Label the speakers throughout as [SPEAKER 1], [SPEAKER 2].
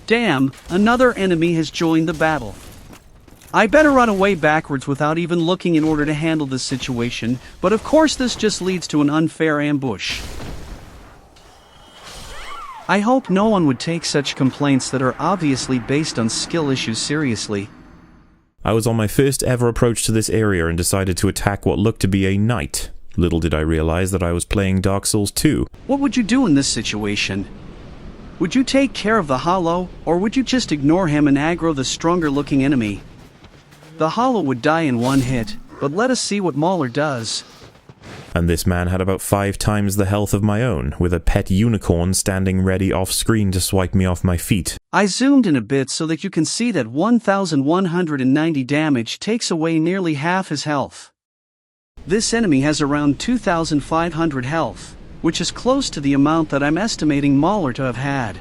[SPEAKER 1] Damn, another enemy has joined the battle. I better run away backwards without even looking in order to handle this situation, but of course this just leads to an unfair ambush. I hope no one would take such complaints that are obviously based on skill issues seriously.
[SPEAKER 2] I was on my first ever approach to this area and decided to attack what looked to be a knight. Little did I realize that I was playing Dark Souls 2.
[SPEAKER 1] What would you do in this situation? Would you take care of the hollow, or would you just ignore him and aggro the stronger looking enemy? The hollow would die in one hit, but let us see what Mauler does.
[SPEAKER 2] And this man had about 5 times the health of my own, with a pet unicorn standing ready off-screen to swipe me off my feet.
[SPEAKER 1] I zoomed in a bit so that you can see that 1190 damage takes away nearly half his health. This enemy has around 2500 health, which is close to the amount that I'm estimating Mauler to have had.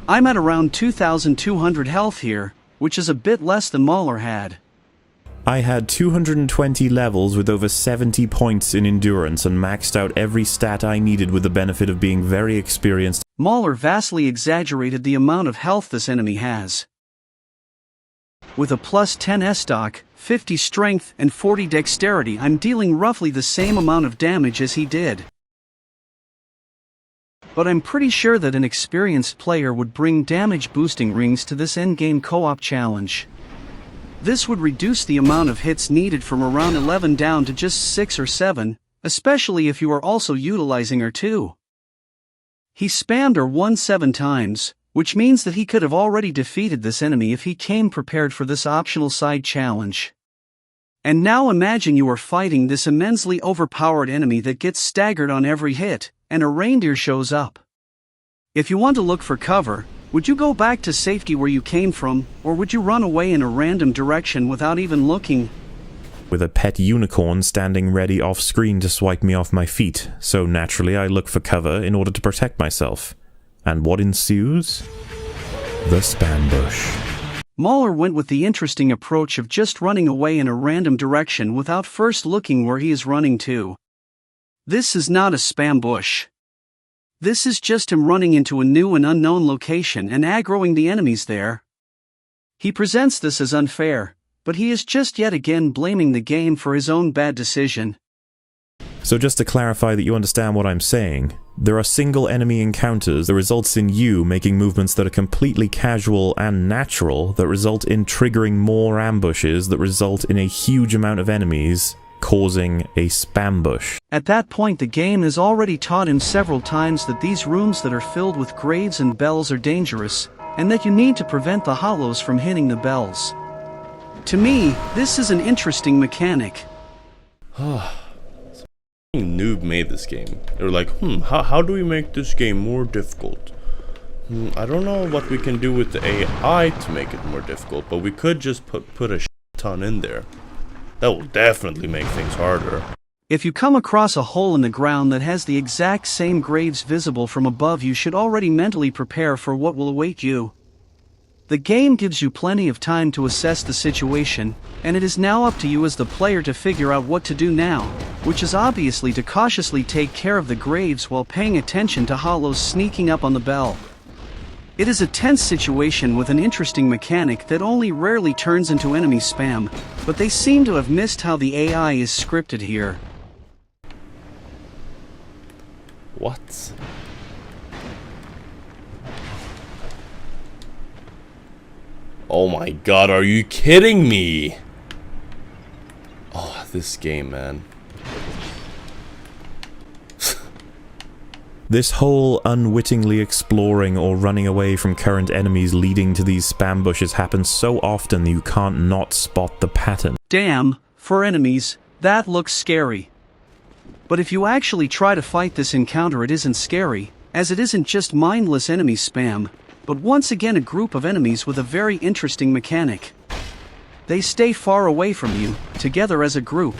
[SPEAKER 1] I'm at around 2200 health here, which is a bit less than Mauler had.
[SPEAKER 2] I had 220 levels with over 70 points in endurance and maxed out every stat I needed with the benefit of being very experienced.
[SPEAKER 1] Mauler vastly exaggerated the amount of health this enemy has. With a plus 10 S-Stock, 50 strength, and 40 dexterity, I'm dealing roughly the same amount of damage as he did. But I'm pretty sure that an experienced player would bring damage boosting rings to this endgame co-op challenge. This would reduce the amount of hits needed from around 11 down to just 6 or 7, especially if you are also utilizing R2. He spammed R1 7 times, which means that he could have already defeated this enemy if he came prepared for this optional side challenge. And now imagine you are fighting this immensely overpowered enemy that gets staggered on every hit, and a reindeer shows up. If you want to look for cover, would you go back to safety where you came from, or would you run away in a random direction without even looking?
[SPEAKER 2] With a pet unicorn standing ready off-screen to swipe me off my feet, so naturally I look for cover in order to protect myself. And what ensues? The Spambush.
[SPEAKER 1] Mauler went with the interesting approach of just running away in a random direction without first looking where he is running to. This is not a Spambush. This is just him running into a new and unknown location and aggroing the enemies there. He presents this as unfair, but he is just yet again blaming the game for his own bad decision.
[SPEAKER 2] So just to clarify that you understand what I'm saying, there are single enemy encounters that results in you making movements that are completely casual and natural that result in triggering more ambushes that result in a huge amount of enemies, causing a spambush.
[SPEAKER 1] At that point the game has already taught him several times that these rooms that are filled with graves and bells are dangerous, and that you need to prevent the hollows from hitting the bells. To me, this is an interesting mechanic.
[SPEAKER 3] Noob made this game. They were like, how do we make this game more difficult? I don't know what we can do with the AI to make it more difficult, but we could just put a ton in there. That will definitely make things harder.
[SPEAKER 1] If you come across a hole in the ground that has the exact same graves visible from above, you should already mentally prepare for what will await you. The game gives you plenty of time to assess the situation, and it is now up to you as the player to figure out what to do now, which is obviously to cautiously take care of the graves while paying attention to hollows sneaking up on the bell. It is a tense situation with an interesting mechanic that only rarely turns into enemy spam, but they seem to have missed how the AI is scripted here.
[SPEAKER 3] What? Oh my god, are you kidding me? Oh, this game, man.
[SPEAKER 2] This whole unwittingly exploring or running away from current enemies leading to these spam bushes happens so often that you can't not spot the pattern.
[SPEAKER 1] Damn, for enemies, that looks scary. But if you actually try to fight this encounter, it isn't scary, as it isn't just mindless enemy spam, but once again a group of enemies with a very interesting mechanic. They stay far away from you, together as a group.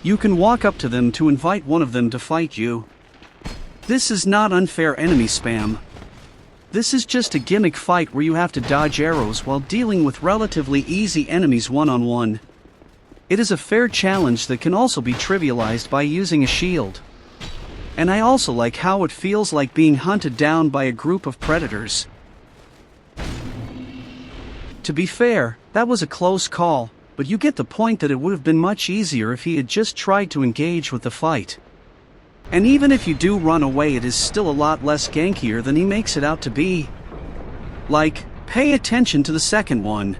[SPEAKER 1] You can walk up to them to invite one of them to fight you. This is not unfair enemy spam. This is just a gimmick fight where you have to dodge arrows while dealing with relatively easy enemies one-on-one. It is a fair challenge that can also be trivialized by using a shield. And I also like how it feels like being hunted down by a group of predators. To be fair, that was a close call, but you get the point that it would have been much easier if he had just tried to engage with the fight. And even if you do run away, it is still a lot less gankier than he makes it out to be. Like, pay attention to the second one.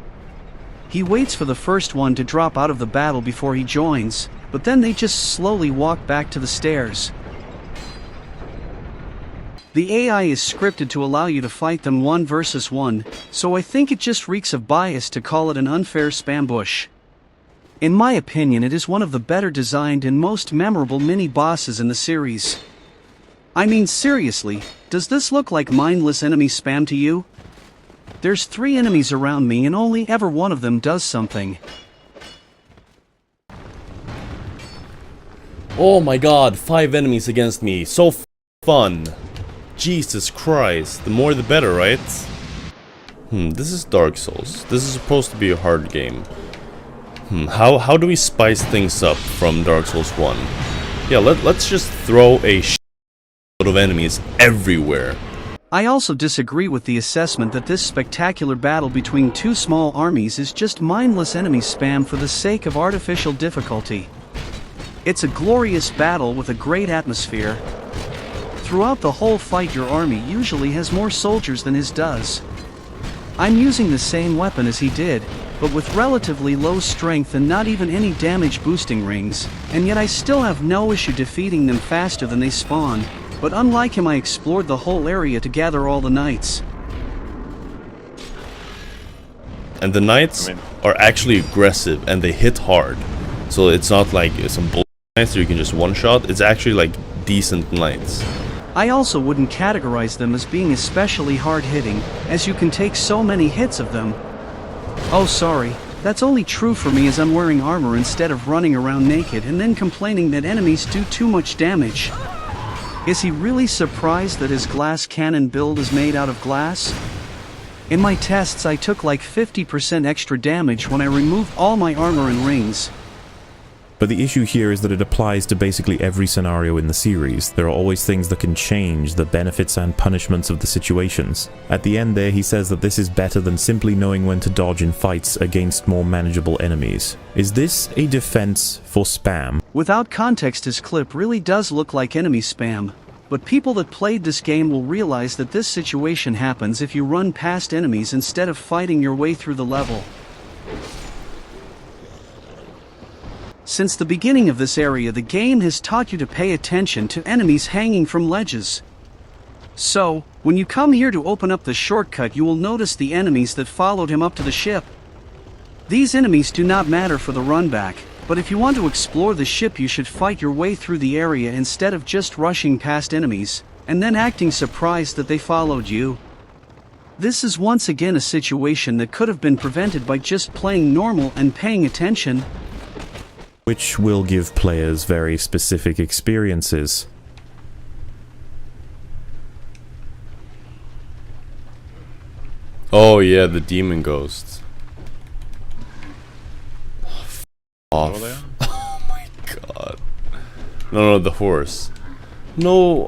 [SPEAKER 1] He waits for the first one to drop out of the battle before he joins, but then they just slowly walk back to the stairs. The AI is scripted to allow you to fight them 1 versus 1, so I think it just reeks of bias to call it an unfair Spambush. In my opinion, it is one of the better designed and most memorable mini-bosses in the series. I mean, seriously, does this look like mindless enemy spam to you? There's 3 enemies around me and only ever one of them does something.
[SPEAKER 3] Oh my god, 5 enemies against me. So fun. Jesus Christ. The more the better, right? This is Dark Souls. This is supposed to be a hard game. How do we spice things up from Dark Souls 1? Yeah, let's just throw a shitload of enemies everywhere.
[SPEAKER 1] I also disagree with the assessment that this spectacular battle between 2 small armies is just mindless enemy spam for the sake of artificial difficulty. It's a glorious battle with a great atmosphere. Throughout the whole fight, your army usually has more soldiers than his does. I'm using the same weapon as he did, but with relatively low strength and not even any damage boosting rings, and yet I still have no issue defeating them faster than they spawn, but unlike him I explored the whole area to gather all the knights.
[SPEAKER 3] And the knights are actually aggressive and they hit hard. So it's not like some bull knights that you can just one-shot, it's actually like decent knights.
[SPEAKER 1] I also wouldn't categorize them as being especially hard-hitting, as you can take so many hits of them. Oh sorry, that's only true for me as I'm wearing armor instead of running around naked and then complaining that enemies do too much damage. Is he really surprised that his glass cannon build is made out of glass? In my tests I took like 50% extra damage when I removed all my armor and rings.
[SPEAKER 2] But the issue here is that it applies to basically every scenario in the series. There are always things that can change the benefits and punishments of the situations. At the end there, he says that this is better than simply knowing when to dodge in fights against more manageable enemies. Is this a defense for spam?
[SPEAKER 1] Without context, his clip really does look like enemy spam. But people that played this game will realize that this situation happens if you run past enemies instead of fighting your way through the level. Since the beginning of this area, the game has taught you to pay attention to enemies hanging from ledges. So, when you come here to open up the shortcut, you will notice the enemies that followed him up to the ship. These enemies do not matter for the run back, but if you want to explore the ship you should fight your way through the area instead of just rushing past enemies, and then acting surprised that they followed you. This is once again a situation that could have been prevented by just playing normal and paying attention,
[SPEAKER 2] which will give players very specific experiences.
[SPEAKER 3] Oh yeah, the demon ghosts. Off. Oh my god. No, the horse. No,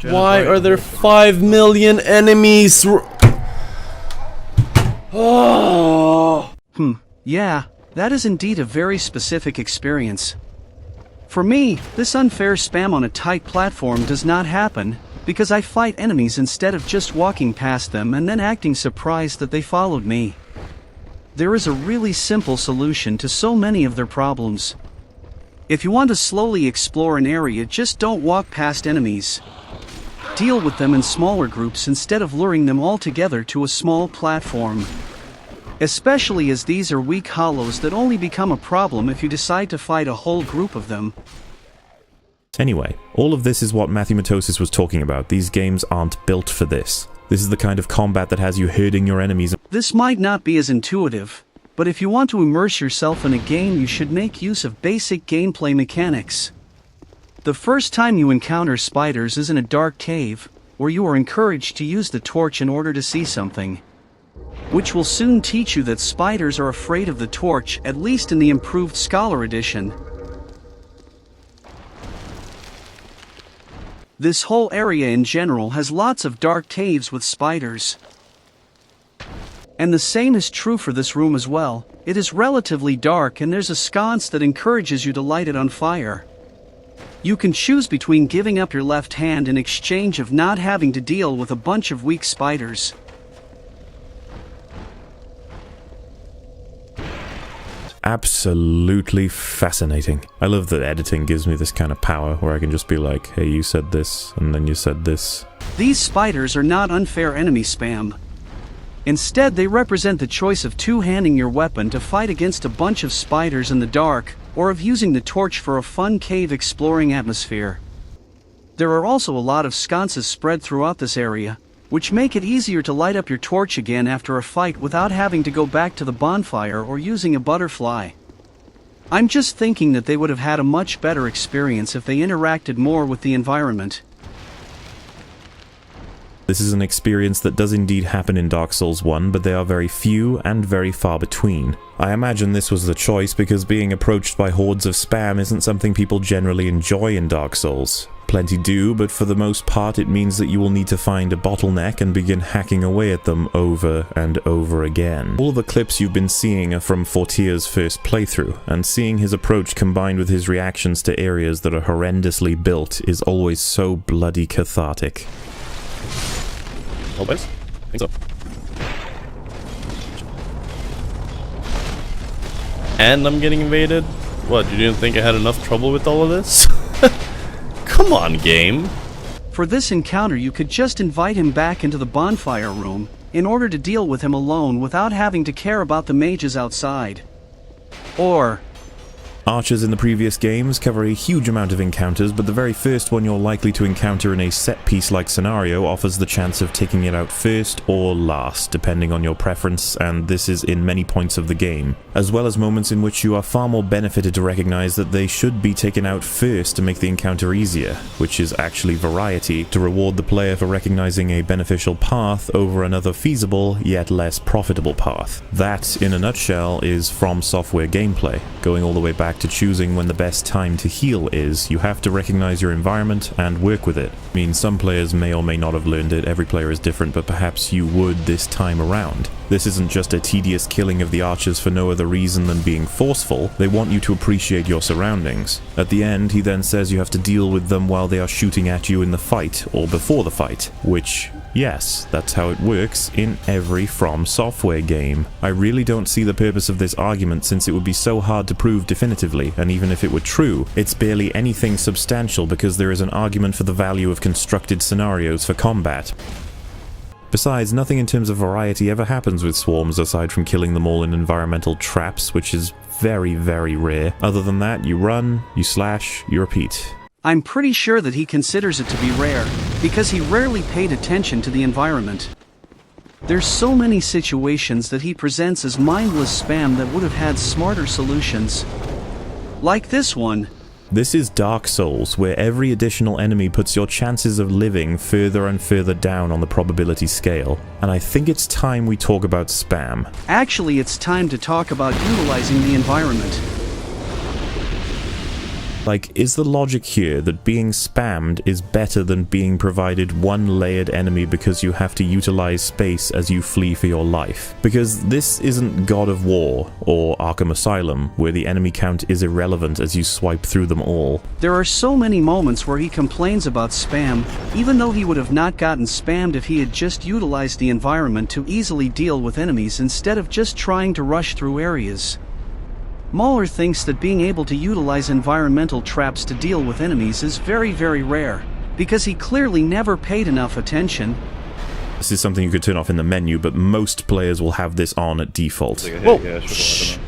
[SPEAKER 3] why are there 5 million enemies? Oh.
[SPEAKER 1] Yeah, that is indeed a very specific experience. For me, this unfair spam on a tight platform does not happen, because I fight enemies instead of just walking past them and then acting surprised that they followed me. There is a really simple solution to so many of their problems. If you want to slowly explore an area, just don't walk past enemies. Deal with them in smaller groups instead of luring them all together to a small platform. Especially as these are weak hollows that only become a problem if you decide to fight a whole group of them.
[SPEAKER 2] Anyway, all of this is what Matthew Matosis was talking about. These games aren't built for this. This is the kind of combat that has you herding your enemies.
[SPEAKER 1] This might not be as intuitive, but if you want to immerse yourself in a game, you should make use of basic gameplay mechanics. The first time you encounter spiders is in a dark cave, where you are encouraged to use the torch in order to see something, which will soon teach you that spiders are afraid of the torch, at least in the improved Scholar Edition. This whole area in general has lots of dark caves with spiders. And the same is true for this room as well. It is relatively dark and there's a sconce that encourages you to light it on fire. You can choose between giving up your left hand in exchange of not having to deal with a bunch of weak spiders.
[SPEAKER 2] Absolutely fascinating. I love that editing gives me this kind of power where I can just be like, hey, you said this, and then you said this.
[SPEAKER 1] These spiders are not unfair enemy spam. Instead, they represent the choice of two-handing your weapon to fight against a bunch of spiders in the dark, or of using the torch for a fun cave exploring atmosphere. There are also a lot of sconces spread throughout this area, which make it easier to light up your torch again after a fight without having to go back to the bonfire or using a butterfly. I'm just thinking that they would have had a much better experience if they interacted more with the environment.
[SPEAKER 2] This is an experience that does indeed happen in Dark Souls 1, but they are very few and very far between. I imagine this was the choice because being approached by hordes of spam isn't something people generally enjoy in Dark Souls. Plenty do, but for the most part it means that you will need to find a bottleneck and begin hacking away at them over and over again. All the clips you've been seeing are from Fortier's first playthrough, and seeing his approach combined with his reactions to areas that are horrendously built is always so bloody cathartic.
[SPEAKER 3] Always? I think so. And I'm getting invaded? What, you didn't think I had enough trouble with all of this? Come on, game!
[SPEAKER 1] For this encounter you could just invite him back into the bonfire room, in order to deal with him alone without having to care about the mages outside. Or...
[SPEAKER 2] Archers in the previous games cover a huge amount of encounters, but the very first one you're likely to encounter in a set-piece-like scenario offers the chance of taking it out first or last, depending on your preference, and this is in many points of the game, as well as moments in which you are far more benefited to recognize that they should be taken out first to make the encounter easier, which is actually variety, to reward the player for recognizing a beneficial path over another feasible, yet less profitable path. That, in a nutshell, is From Software gameplay, going all the way back to choosing when the best time to heal is. You have to recognize your environment and work with it. I mean, some players may or may not have learned it, every player is different, but perhaps you would this time around. This isn't just a tedious killing of the archers for no other reason than being forceful, they want you to appreciate your surroundings. At the end, he then says you have to deal with them while they are shooting at you in the fight, or before the fight, which... yes, that's how it works in every From Software game. I really don't see the purpose of this argument since it would be so hard to prove definitively, and even if it were true, it's barely anything substantial because there is an argument for the value of constructed scenarios for combat. Besides, nothing in terms of variety ever happens with swarms aside from killing them all in environmental traps, which is very, very rare. Other than that, you run, you slash, you repeat.
[SPEAKER 1] I'm pretty sure that he considers it to be rare, because he rarely paid attention to the environment. There's so many situations that he presents as mindless spam that would have had smarter solutions. Like this one.
[SPEAKER 2] This is Dark Souls, where every additional enemy puts your chances of living further and further down on the probability scale. And I think it's time we talk about spam.
[SPEAKER 1] Actually, it's time to talk about utilizing the environment.
[SPEAKER 2] Like, is the logic here that being spammed is better than being provided one layered enemy because you have to utilize space as you flee for your life? Because this isn't God of War or Arkham Asylum, where the enemy count is irrelevant as you swipe through them all.
[SPEAKER 1] There are so many moments where he complains about spam, even though he would have not gotten spammed if he had just utilized the environment to easily deal with enemies instead of just trying to rush through areas. Mahler thinks that being able to utilize environmental traps to deal with enemies is very, very rare, because he clearly never paid enough attention.
[SPEAKER 2] This is something you could turn off in the menu, but most players will have this on at default.
[SPEAKER 3] Whoa! Shh.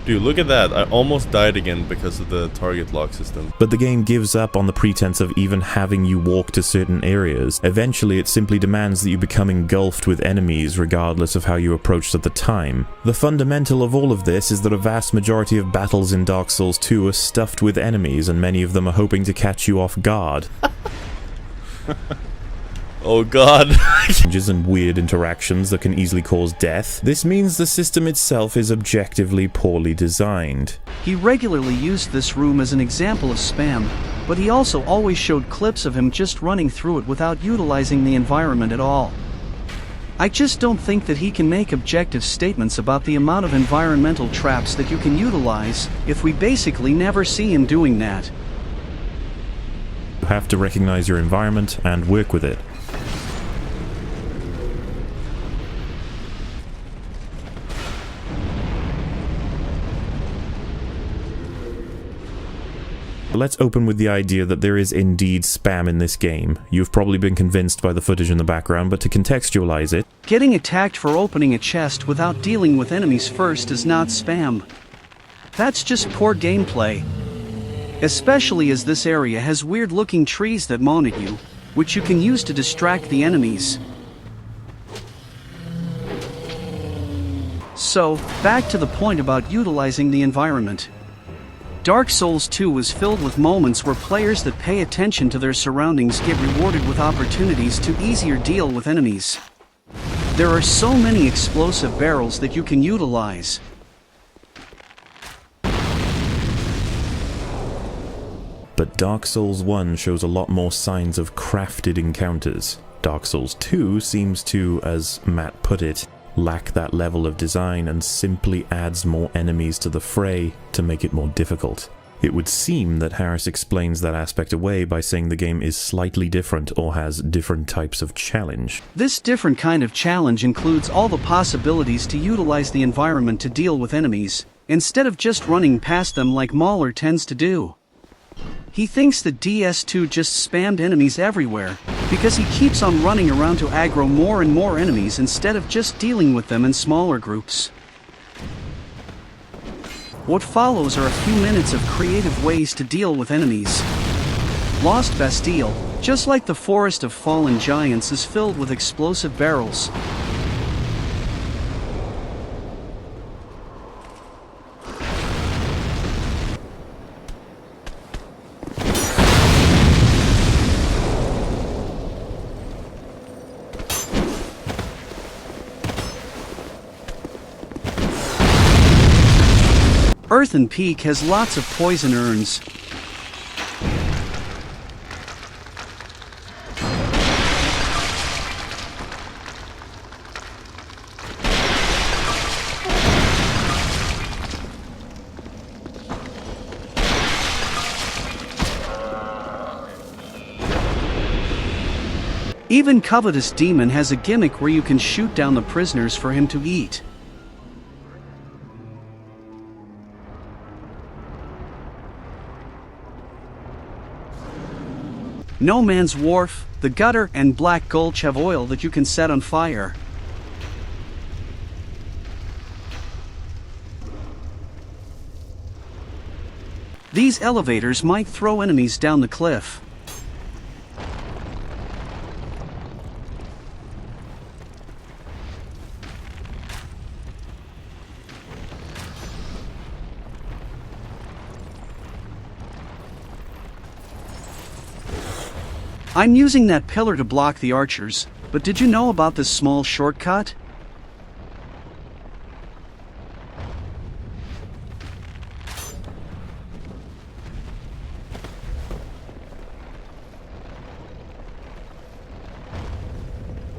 [SPEAKER 3] Dude, look at that. I almost died again because of the target lock system.
[SPEAKER 2] But the game gives up on the pretense of even having you walk to certain areas. Eventually, it simply demands that you become engulfed with enemies regardless of how you approached at the time. The fundamental of all of this is that a vast majority of battles in Dark Souls 2 are stuffed with enemies, and many of them are hoping to catch you off guard.
[SPEAKER 3] Oh god.
[SPEAKER 2] Changes and weird interactions that can easily cause death. This means the system itself is objectively poorly designed.
[SPEAKER 1] He regularly used this room as an example of spam, but he also always showed clips of him just running through it without utilizing the environment at all. I just don't think that he can make objective statements about the amount of environmental traps that you can utilize if we basically never see him doing that.
[SPEAKER 2] You have to recognize your environment and work with it. Let's open with the idea that there is indeed spam in this game. You've probably been convinced by the footage in the background, but to contextualize it,
[SPEAKER 1] Getting attacked for opening a chest without dealing with enemies first is not spam. That's just poor gameplay. Especially as this area has weird-looking trees that moan at you, which you can use to distract the enemies. So, back to the point about utilizing the environment. Dark Souls 2 was filled with moments where players that pay attention to their surroundings get rewarded with opportunities to easier deal with enemies. There are so many explosive barrels that you can utilize.
[SPEAKER 2] but Dark Souls 1 shows a lot more signs of crafted encounters. Dark Souls 2 seems to, as Matt put it, lack that level of design and simply adds more enemies to the fray to make it more difficult. It would seem that Harris explains that aspect away by saying the game is slightly different or has different types of challenge.
[SPEAKER 1] This different kind of challenge includes all the possibilities to utilize the environment to deal with enemies, instead of just running past them like Mauler tends to do. He thinks that DS2 just spammed enemies everywhere, because he keeps on running around to aggro more and more enemies instead of just dealing with them in smaller groups. What follows are a few minutes of creative ways to deal with enemies. Lost Bastille, just like the Forest of Fallen Giants, is filled with explosive barrels. Earthen Peak has lots of poison urns. Even Covetous Demon has a gimmick where you can shoot down the prisoners for him to eat. No Man's Wharf, the Gutter, and Black Gulch have oil that you can set on fire. These elevators might throw enemies down the cliff. I'm using that pillar to block the archers, but did you know about this small shortcut?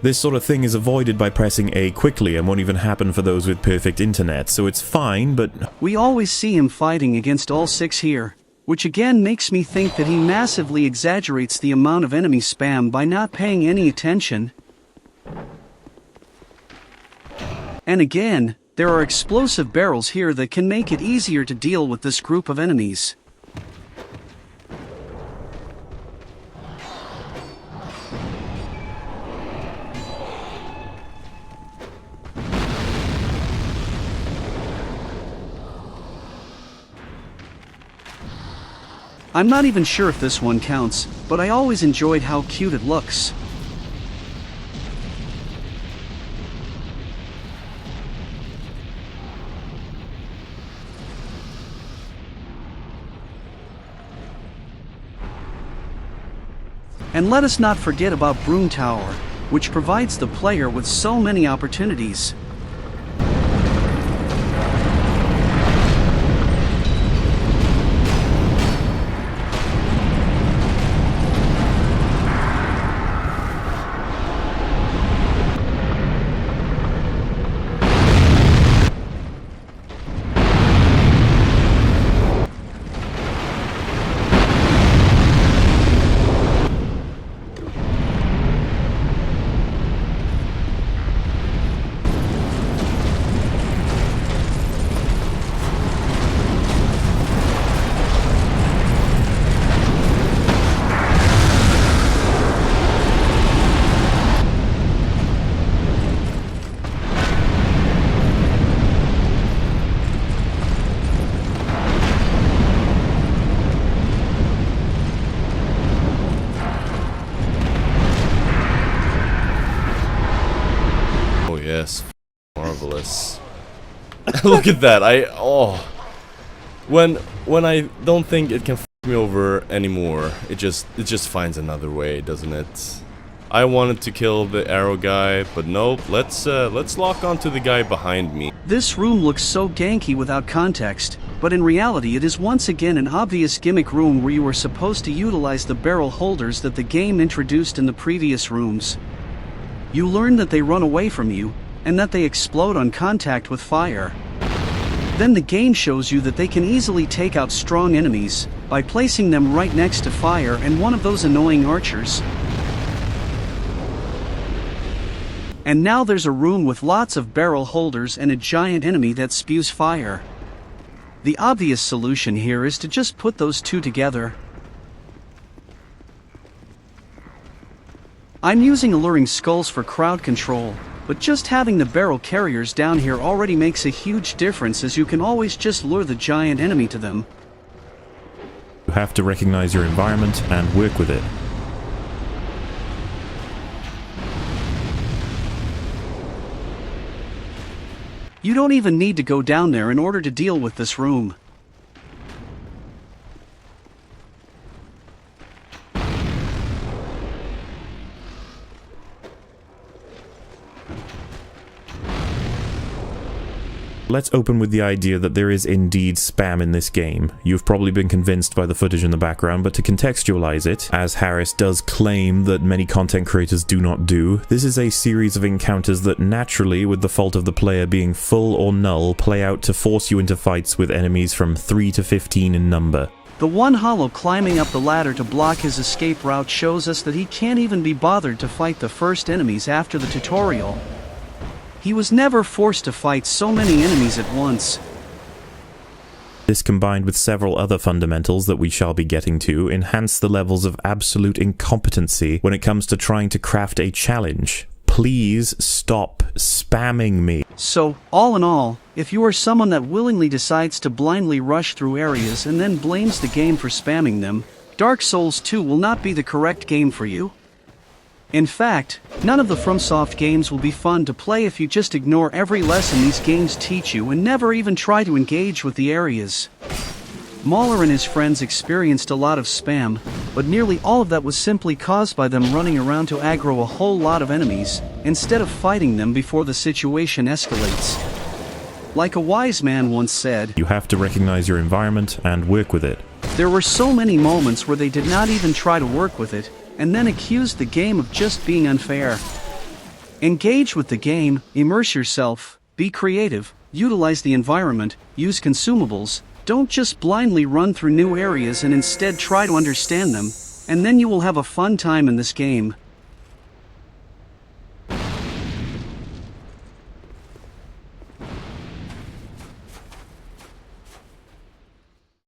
[SPEAKER 2] This sort of thing is avoided by pressing A quickly and won't even happen for those with perfect internet, so it's fine, but...
[SPEAKER 1] We always see him fighting against all six here, which again makes me think that he massively exaggerates the amount of enemy spam by not paying any attention. And again, there are explosive barrels here that can make it easier to deal with this group of enemies. I'm not even sure if this one counts, but I always enjoyed how cute it looks. And let us not forget about Brume Tower, which provides the player with so many opportunities.
[SPEAKER 3] yes. Marvelous. Look at that. When I don't think it can f me over anymore, it just finds another way, doesn't it? I wanted to kill the arrow guy, but nope. Let's lock onto the guy behind me.
[SPEAKER 1] This room looks so ganky without context, but in reality it is once again an obvious gimmick room where you are supposed to utilize the barrel holders that the game introduced in the previous rooms. You learn that they run away from you, and that they explode on contact with fire. Then the game shows you that they can easily take out strong enemies by placing them right next to fire and one of those annoying archers. And now there's a room with lots of barrel holders and a giant enemy that spews fire. The obvious solution here is to just put those two together. I'm using alluring skulls for crowd control, but just having the barrel carriers down here already makes a huge difference, as you can always just lure the giant enemy to them.
[SPEAKER 2] You have to recognize your environment and work with it.
[SPEAKER 1] You don't even need to go down there in order to deal with this room.
[SPEAKER 2] Let's open with the idea that there is indeed spam in this game. You've probably been convinced by the footage in the background, but to contextualize it, as Harris does claim that many content creators do not do, this is a series of encounters that naturally, with the fault of the player being full or null, play out to force you into fights with enemies from 3 to 15 in number.
[SPEAKER 1] The one hollow climbing up the ladder to block his escape route shows us that he can't even be bothered to fight the first enemies after the tutorial. He was never forced to fight so many enemies at once.
[SPEAKER 2] This, combined with several other fundamentals that we shall be getting to, enhance the levels of absolute incompetency when it comes to trying to craft a challenge. Please stop spamming me.
[SPEAKER 1] So, all in all, if you are someone that willingly decides to blindly rush through areas and then blames the game for spamming them, Dark Souls 2 will not be the correct game for you. In fact, none of the FromSoft games will be fun to play if you just ignore every lesson these games teach you and never even try to engage with the areas. Mahler and his friends experienced a lot of spam, but nearly all of that was simply caused by them running around to aggro a whole lot of enemies, instead of fighting them before the situation escalates. Like a wise man once said,
[SPEAKER 2] you have to recognize your environment and work with it.
[SPEAKER 1] There were so many moments where they did not even try to work with it, and then accused the game of just being unfair. Engage with the game, immerse yourself, be creative, utilize the environment, use consumables, don't just blindly run through new areas and instead try to understand them, and then you will have a fun time in this game.